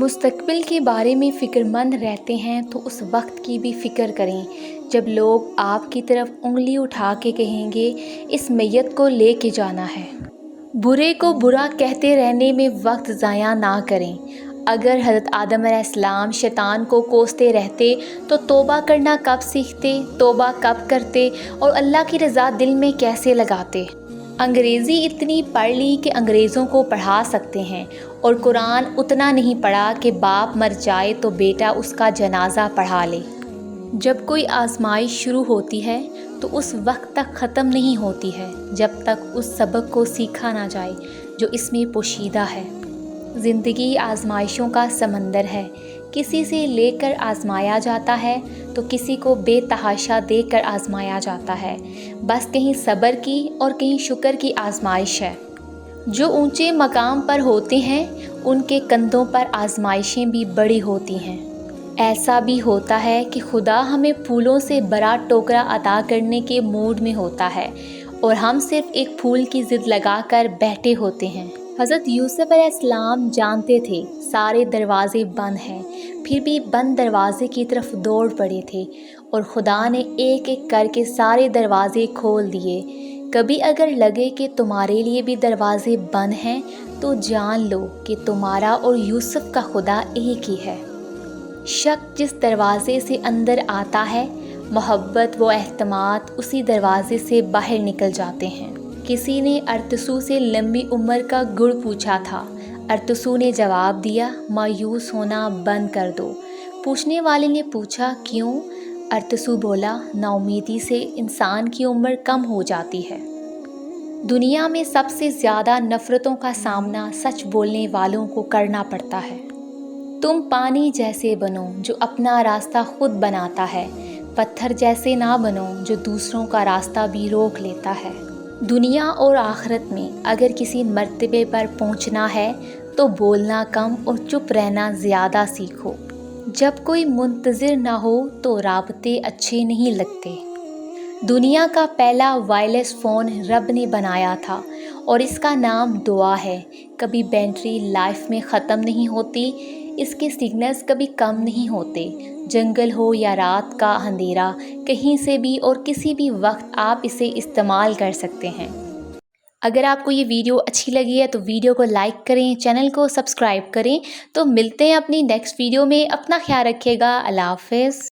مستقبل کے بارے میں فکر مند رہتے ہیں تو اس وقت کی بھی فکر کریں جب لوگ آپ کی طرف انگلی اٹھا کے کہیں گے اس میت کو لے کے جانا ہے۔ برے کو برا کہتے رہنے میں وقت ضائع نہ کریں۔ اگر حضرت آدم علیہ السلام شیطان کو کوستے رہتے تو توبہ کرنا کب سیکھتے، توبہ کب کرتے اور اللہ کی رضا دل میں کیسے لگاتے؟ انگریزی اتنی پڑھ لی کہ انگریزوں کو پڑھا سکتے ہیں، اور قرآن اتنا نہیں پڑھا کہ باپ مر جائے تو بیٹا اس کا جنازہ پڑھا لے۔ جب کوئی آزمائش شروع ہوتی ہے تو اس وقت تک ختم نہیں ہوتی ہے جب تک اس سبق کو سیکھا نہ جائے جو اس میں پوشیدہ ہے۔ زندگی آزمائشوں کا سمندر ہے، کسی سے لے کر آزمایا جاتا ہے تو کسی کو بے تحاشا دے کر آزمایا جاتا ہے۔ بس کہیں صبر کی اور کہیں شکر کی آزمائش ہے۔ جو اونچے مقام پر ہوتے ہیں ان کے کندھوں پر آزمائشیں بھی بڑی ہوتی ہیں۔ ایسا بھی ہوتا ہے کہ خدا ہمیں پھولوں سے بڑا ٹوکرا عطا کرنے کے موڈ میں ہوتا ہے اور ہم صرف ایک پھول کی ضد لگا کر بیٹھے ہوتے ہیں۔ حضرت یوسف علیہ السلام جانتے تھے سارے دروازے بند ہیں، پھر بھی بند دروازے کی طرف دوڑ پڑے تھے اور خدا نے ایک ایک کر کے سارے دروازے کھول دیے۔ کبھی اگر لگے کہ تمہارے لیے بھی دروازے بند ہیں تو جان لو کہ تمہارا اور یوسف کا خدا ایک ہی ہے۔ شک جس دروازے سے اندر آتا ہے، محبت و اعتماد اسی دروازے سے باہر نکل جاتے ہیں۔ کسی نے ارطسو سے لمبی عمر کا گڑ پوچھا تھا۔ ارطسو نے جواب دیا، مایوس ہونا بند کر دو۔ پوچھنے والے نے پوچھا، کیوں؟ ارطسو بولا، نا امیدی سے انسان کی عمر کم ہو جاتی ہے۔ دنیا میں سب سے زیادہ نفرتوں کا سامنا سچ بولنے والوں کو کرنا پڑتا ہے۔ تم پانی جیسے بنو جو اپنا راستہ خود بناتا ہے، پتھر جیسے نہ بنو جو دوسروں کا راستہ بھی روک لیتا ہے۔ دنیا اور آخرت میں اگر کسی مرتبے پر پہنچنا ہے تو بولنا کم اور چپ رہنا زیادہ سیکھو۔ جب کوئی منتظر نہ ہو تو رابطے اچھے نہیں لگتے۔ دنیا کا پہلا وائرلیس فون رب نے بنایا تھا اور اس کا نام دعا ہے۔ کبھی بیٹری لائف میں ختم نہیں ہوتی، اس کے سگنلز کبھی کم نہیں ہوتے۔ جنگل ہو یا رات کا اندھیرا، کہیں سے بھی اور کسی بھی وقت آپ اسے استعمال کر سکتے ہیں۔ اگر آپ کو یہ ویڈیو اچھی لگی ہے تو ویڈیو کو لائک کریں، چینل کو سبسکرائب کریں۔ تو ملتے ہیں اپنی نیکسٹ ویڈیو میں۔ اپنا خیال رکھیے گا۔ اللہ حافظ۔